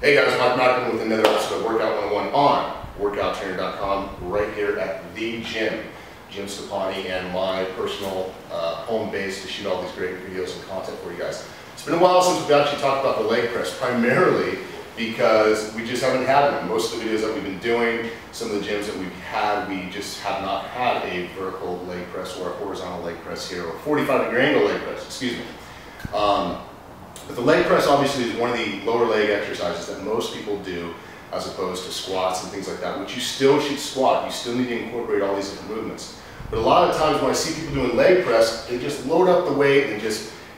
Hey guys, Mike Malcolm with another episode of Workout 101 on WorkoutTrainer.com, right here at the gym. Jim Stepani, and my personal home base to shoot all these great videos and content for you guys. It's been a while since we've actually talked about the leg press, primarily because we just haven't had one. Most of the videos that we've been doing, some of the gyms that we've had, we just have not had a vertical leg press or a horizontal leg press here, or 45-degree angle leg press, excuse me. But the leg press obviously is one of the lower leg exercises that most people do, as opposed to squats and things like that, which you still should squat. You still need to incorporate all these different movements. But a lot of times when I see people doing leg press, they just load up the weight and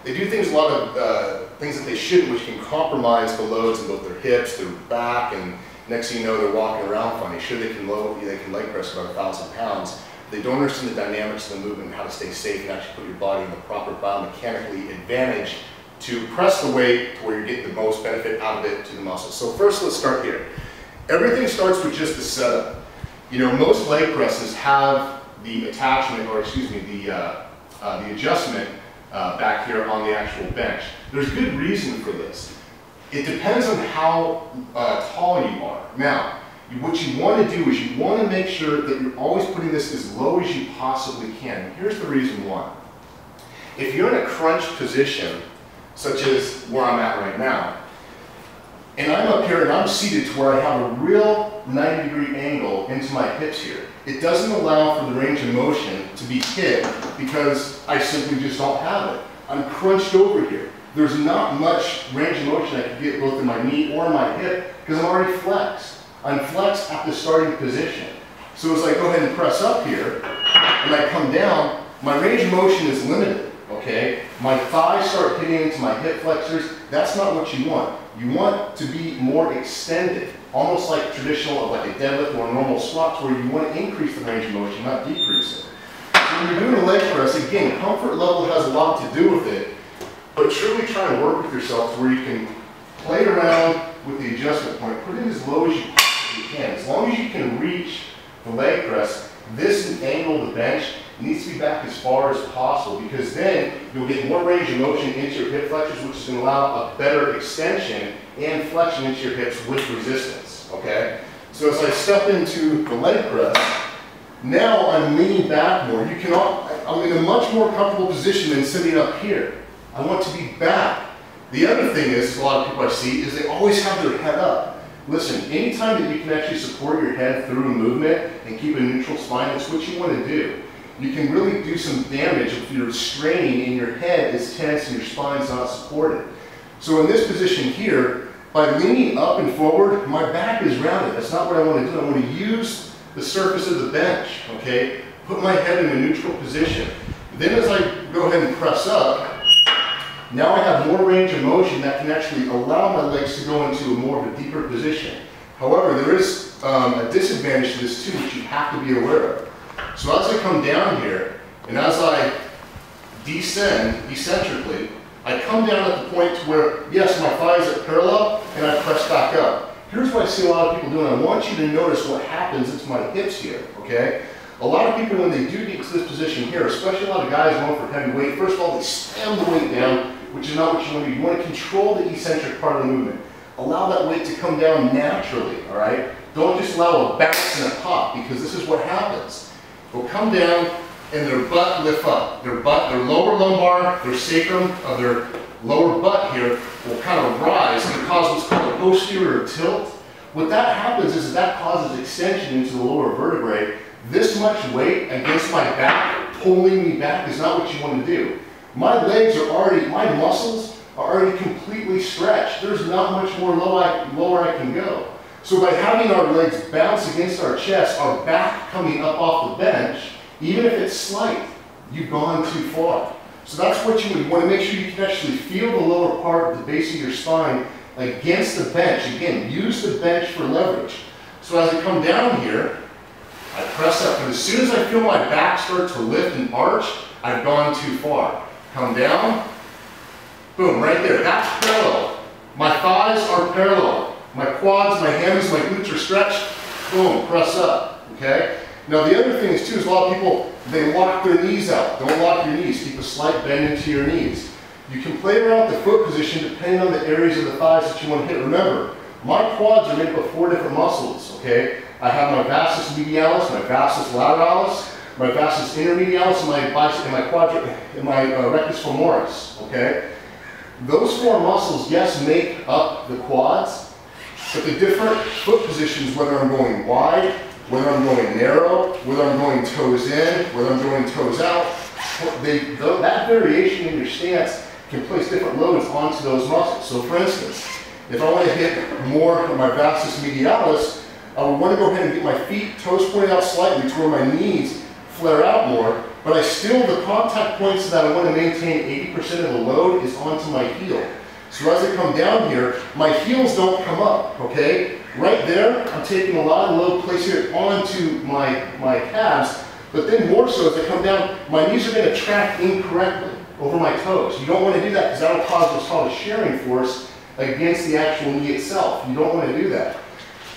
they do things, a lot of things that they shouldn't, which can compromise the loads in both their hips, their back, and next thing you know, they're walking around funny. Sure, they can leg press about 1,000 pounds. They don't understand the dynamics of the movement and how to stay safe and actually put your body in the proper biomechanically advantage to press the weight to where you're getting the most benefit out of it to the muscle. So first, let's start here. Everything starts with just the setup. You know, most leg presses have the attachment, or excuse me, the adjustment back here on the actual bench. There's good reason for this. It depends on how tall you are. Now, what you want to do is you want to make sure that you're always putting this as low as you possibly can. And here's the reason why. If you're in a crunch position, such as where I'm at right now, and I'm up here and I'm seated to where I have a real 90-degree angle into my hips here, it doesn't allow for the range of motion to be hit because I simply just don't have it. I'm crunched over here. There's not much range of motion I can get both in my knee or my hip because I'm already flexed. I'm flexed at the starting position. So as I go ahead and press up here and I come down, my range of motion is limited. Okay, my thighs start hitting into my hip flexors. That's not what you want. You want to be more extended, almost like traditional, like a deadlift or a normal squat, where you want to increase the range of motion, not decrease it. So when you're doing a leg press, again, comfort level has a lot to do with it, but truly try and work with yourself to where you can play around with the adjustment point. Put it as low as you possibly can. As long as you can reach the leg press, this angle of the bench needs to be back as far as possible, because then you'll get more range of motion into your hip flexors, which is going to allow a better extension and flexion into your hips with resistance. Okay? So as I step into the leg press, now I'm leaning back more. I'm in a much more comfortable position than sitting up here. I want to be back. The other thing is, a lot of people I see, is they always have their head up. Listen, anytime that you can actually support your head through a movement and keep a neutral spine, that's what you want to do. You can really do some damage if you're straining and your head is tense and your spine's not supported. So in this position here, by leaning up and forward, my back is rounded. That's not what I want to do. I want to use the surface of the bench, okay? Put my head in a neutral position. Then as I go ahead and press up, now I have more range of motion that can actually allow my legs to go into more of a deeper position. However, there is a disadvantage to this too, which you have to be aware of. So as I come down here, and as I descend eccentrically, I come down at the point to where, yes, my thighs are parallel, and I press back up. Here's what I see a lot of people doing. I want you to notice what happens into my hips here, okay? A lot of people, when they do get to this position here, especially a lot of guys going for heavy weight, first of all, they slam the weight down, which is not what you want to do. You want to control the eccentric part of the movement. Allow that weight to come down naturally, all right? Don't just allow a bounce and a pop, because this is what happens. They'll come down and their butt lift up. Their lower lumbar, their sacrum of their lower butt here will kind of rise and cause what's called a posterior tilt. What that happens is that causes extension into the lower vertebrae. This much weight against my back, pulling me back, is not what you want to do. My legs are already, my muscles are already completely stretched. There's not much more lower I can go. So by having our legs bounce against our chest, our back coming up off the bench, even if it's slight, you've gone too far. So that's what you want to make sure you can actually feel the lower part of the base of your spine against the bench. Again, use the bench for leverage. So as I come down here, I press up, and as soon as I feel my back start to lift and arch, I've gone too far. Come down, boom, right there. That's parallel. My thighs are parallel. My quads, my hammies, my glutes are stretched. Boom, press up, okay? Now the other thing is too, is a lot of people, they lock their knees out. Don't lock your knees. Keep a slight bend into your knees. You can play around with the foot position depending on the areas of the thighs that you want to hit. Remember, My quads are made up of 4 different muscles, okay? I have my vastus medialis, my vastus lateralis, my vastus intermedialis, and my rectus femoris, okay? Those 4 muscles, yes, make up the quads, but the different foot positions, whether I'm going wide, whether I'm going narrow, whether I'm going toes in, whether I'm going toes out, that variation in your stance can place different loads onto those muscles. So for instance, if I want to hit more of my vastus medialis, I would want to go ahead and get my feet, toes pointed out slightly to where my knees flare out more, but the contact points that I want to maintain 80% of the load is onto my heel. So as I come down here, my heels don't come up, okay? Right there, I'm taking a lot of load, placing it onto my calves, but then more so as I come down, my knees are going to track incorrectly over my toes. You don't want to do that because that will cause what's called a shearing force against the actual knee itself. You don't want to do that.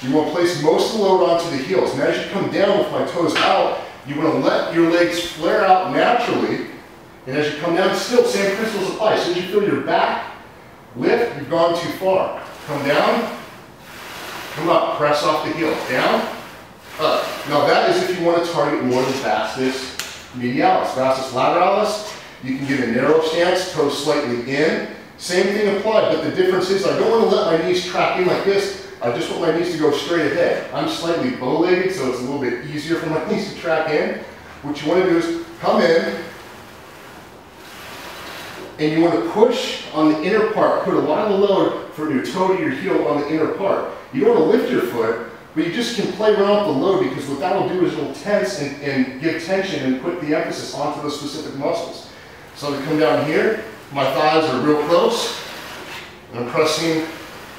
You want to place most of the load onto the heels. And as you come down with my toes out, you want to let your legs flare out naturally. And as you come down, still, same principles apply. So as you feel your back lift, you've gone too far. Come down, come up, press off the heels. Down, up. Now that is if you want to target more than vastus medialis. Vastus lateralis, you can get a narrow stance, toes slightly in. Same thing applied, but the difference is I don't want to let my knees track in like this. I just want my knees to go straight ahead. I'm slightly bow-legged, so it's a little bit easier for my knees to track in. What you want to do is come in, and you want to push on the inner part. Put a lot of the load from your toe to your heel on the inner part. You don't want to lift your foot, but you just can play around with the load because what that'll do is it'll tense and give tension and put the emphasis onto those specific muscles. So I'm going to come down here. My thighs are real close, and I'm pressing,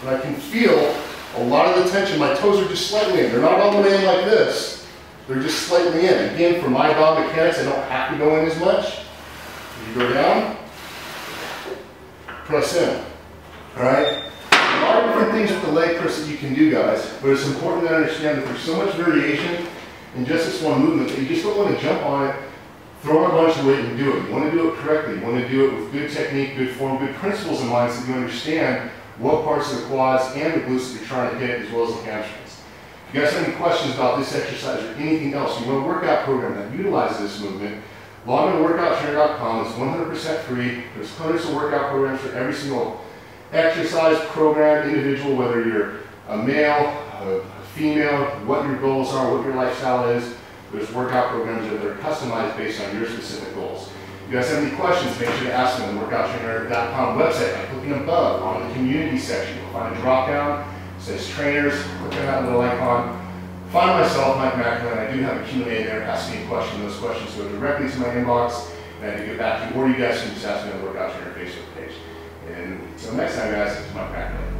and I can feel a lot of the tension. My toes are just slightly in. They're not all the way in like this. They're just slightly in. Again, for my biomechanics, I don't have to go in as much. You go down, press in. All right? A lot of different things with the leg press that you can do, guys, but it's important to understand that there's so much variation in just this one movement that you just don't want to jump on it, throw on a bunch of weight and do it. You want to do it correctly. You want to do it with good technique, good form, good principles in mind so that you understand what parts of the quads and the glutes that you're trying to hit as well as the hamstrings. If you guys have any questions about this exercise or anything else, you want a workout program that utilizes this movement, log on to workouttrainer.com. It's 100% free. There's hundreds of workout programs for every single exercise program, individual, whether you're a male, a female, what your goals are, what your lifestyle is. There's workout programs that are customized based on your specific goals. If you guys have any questions, make sure to ask them on the workouttrainer.com website by clicking above on the community section. You'll find a drop down, it says trainers, click on that little icon. Find myself, Mike McElwain. I do have a Q&A there. Ask me a question. Those questions go directly to my inbox, and I can get back to you, or you guys can just ask me on the Workout Trainer Facebook page. And until next time, guys, it's Mike McElwain.